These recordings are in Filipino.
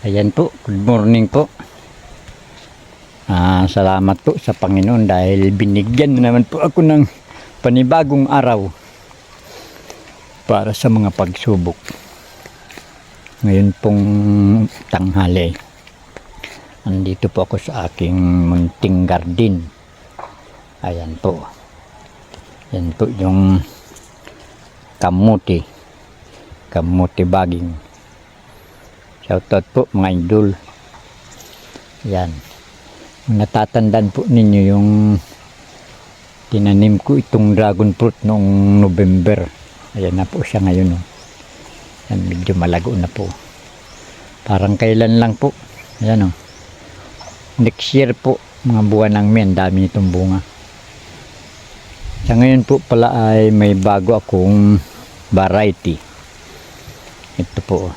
Ayan po, good morning po. Salamat po sa Panginoon dahil binigyan na naman po ako ng panibagong araw para sa mga pagsubok. Ngayon pong tanghali, andito po ako sa aking munting garden. Ayan po. Yan po yung kamuti baging. Shoutout po mga idol. Yan. Natatandaan po ninyo yung tinanim ko itong dragon fruit noong November. Ayan na po siya ngayon. Yan, medyo malago na po. Parang kailan lang po. Ayan o. Next year po, mga buwan ng May, dami nitong bunga. Sa ngayon po pala ay may bago akong variety. Ito po.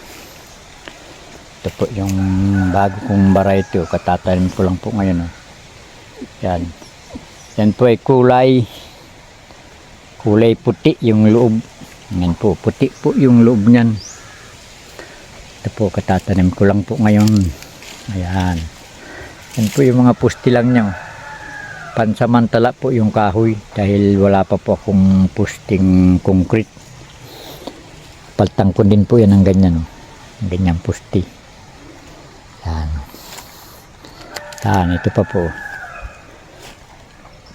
Ito po yung bago kong variety. Katatanim ko lang po ngayon. Yan. Yan po ay kulay puti yung loob. Yan po. Puti po yung loob niyan. Ito po katatanim ko lang po ngayon. Ayan. Yan po yung mga pusti lang niya. Pansamantala po yung kahoy dahil wala pa po akong pusting concrete. Paltang ko din po yan ng ganyan. Ganyan pusti. Yan. Ito pa po.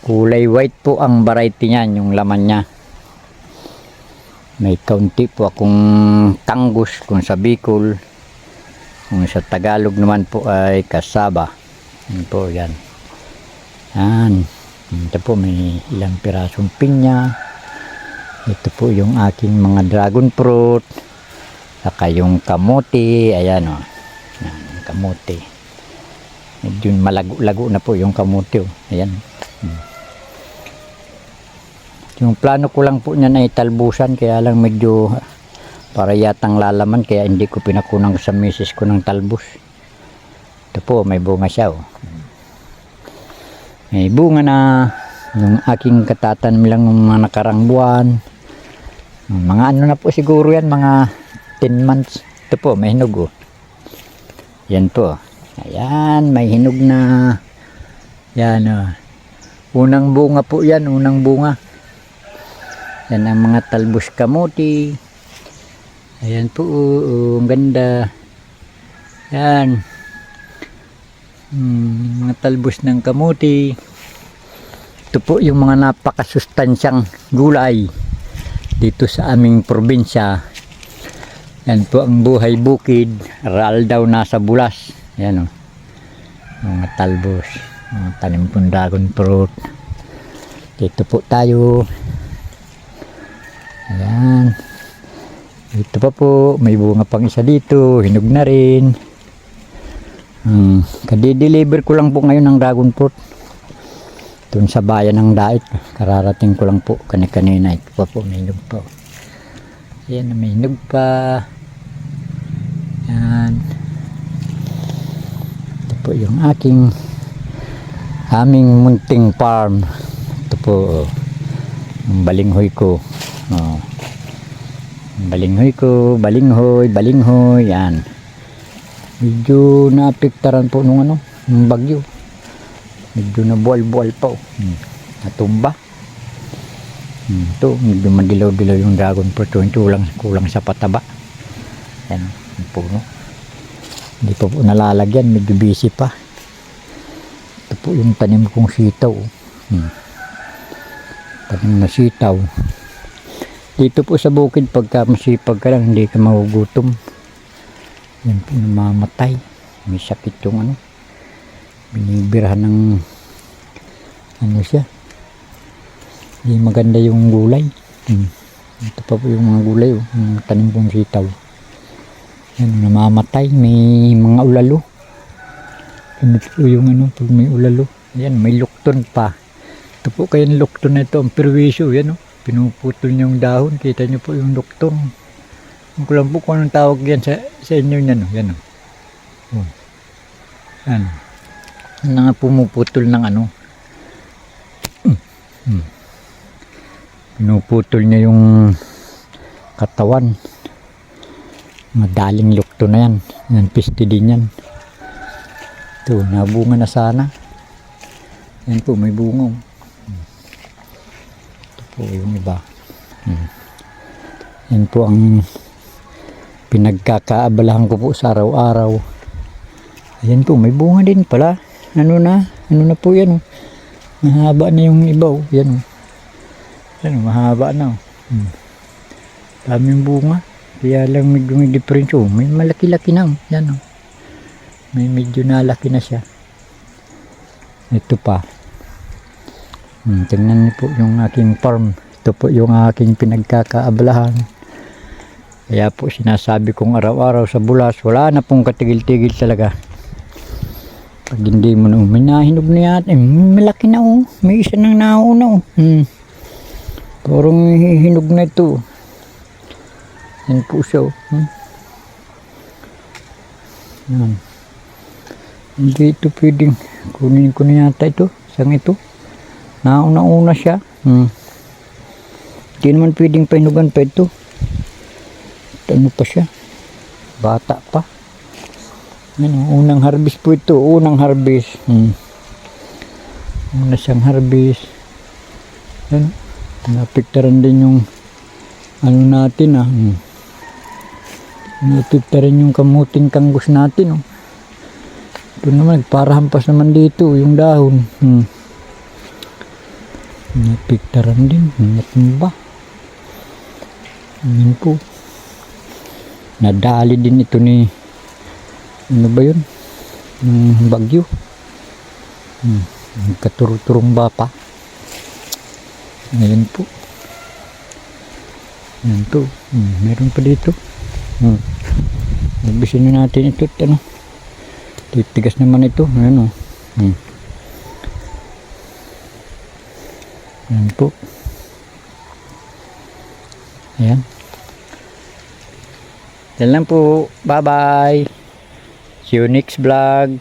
Kulay white po ang variety niyan, yung laman niya. May kaunti po akong tangus kung sa Bicol. Kung sa Tagalog naman po ay kasaba. Yan po, yan. Yan. Ito po may ilang pirasong pinya. Ito po yung aking mga dragon fruit. Saka yung kamote. Ayan o. Yan, kamote. Medyo malago-lago na po yung kamote. Ayan. Yung plano ko lang po niyan ay talbusan. Kaya lang medyo para yatang lalaman. Kaya hindi ko pinakunang sa misis ko ng talbus. Ito po may bunga siya. May bunga na. Yung aking katatanim lang ng mga nakarang buwan. Mga ano na po siguro yan. Mga 10 months. Ito po may hinog. Yan po. Ayan, may hinog na. Yan o. Unang bunga po yan, unang bunga. Yan ang mga talbos kamuti. Ayan po, ang ganda. Yan. Mga talbos ng kamuti. Ito po yung mga napakasustansyang gulay dito sa aming probinsya. Yan po ang buhay bukid. Raal daw nasa bulas. Yan o. Mga talbos. Mga tanim pong dragon fruit. Dito po tayo. Ayan. Ito pa po. May bunga pang isa dito. Hinog na rin. Kadi-deliver ko lang po ngayon ng dragon fruit. Doon sa bayan ng Dait. Kararating ko lang po. Kanina. Ito pa po. May hinog pa. Ayan. May hinog pa. Ayan. Po yung aming munting farm. Ito po ang balinghoy ko. Balinghoy. Yan. Medyo naapektaran po nung nung bagyo. Medyo na buwal pa. Natumba. Ito, medyo madilaw-dilaw yung dragon fruit. Ito kulang sa pataba. Yan, yung puno. Hindi pa po nalalagyan, medyo busy pa. Ito po yung tanim kong sitaw. Tanim na sitaw. Dito po sa bukid, pagka masipag ka lang, hindi ka magugutom. Yan po namamatay. May sakit yung binibirahan ng siya. Hindi maganda yung gulay. Ito pa po yung mga gulay. Yung tanim kong sitaw. Yan, namamatay. May mga ulalo. Ano po yung pag may ulalo. Yan, may lukton pa. Ito po kaya yung lukton na ito. Ang perwisyo, yan pinuputol niyo yung dahon. Kita niyo po yung lukton. Ang kulang po kung anong tawag yan sa inyo yan. Yan. Yan. Yan nga pumuputol ng pinuputol niya yung katawan. Madaling lukto na yan. Yan, piste din yan. Ito, nabunga na sana. Yan po, may bunga. Ito po yung iba. Yan po ang pinagkakaabalahan ko po sa araw-araw. Ayan po, may bunga din pala. Ano na po yan. Mahaba na yung iba. Yan. Yan, mahaba na. Daming bunga. Kaya lang medyo may difference. May malaki-laki na. Yan. May medyo nalaki na siya. Ito pa. Tingnan niyo po yung aking farm. Ito po yung aking pinagkakaabalahan. Kaya po sinasabi kong araw-araw sa bulas, wala na pong katigil-tigil talaga. Pag hindi mo na, may nahinog na yata. Malaki na may isa nang nauna Parang hinog na ito. Yan po siya. Yan. Hindi ito pwedeng kunin ko na yata ito. Isang ito. Nauna-una siya. Hindi naman pwedeng pahinugan pa ito. Ano pa siya? Bata pa. Yan, unang harvest po ito. Unang harvest. Una siyang harvest. Yan. Napiktaran din yung ano natin Napiktaran yung kamuting kanggos natin Ito naman, nagparahampas naman dito yung dahon. Napiktaran din. Natumba. Yan po. Nadali din ito ni ano ba yun? Bagyo. Katurong-turong pa. Ngayon po. Yan po. Meron pa dito. Nabisin na natin ito. Titigas naman ito. Ayan Yan po. Ayan. Yan lang po. Bye bye. See you next vlog.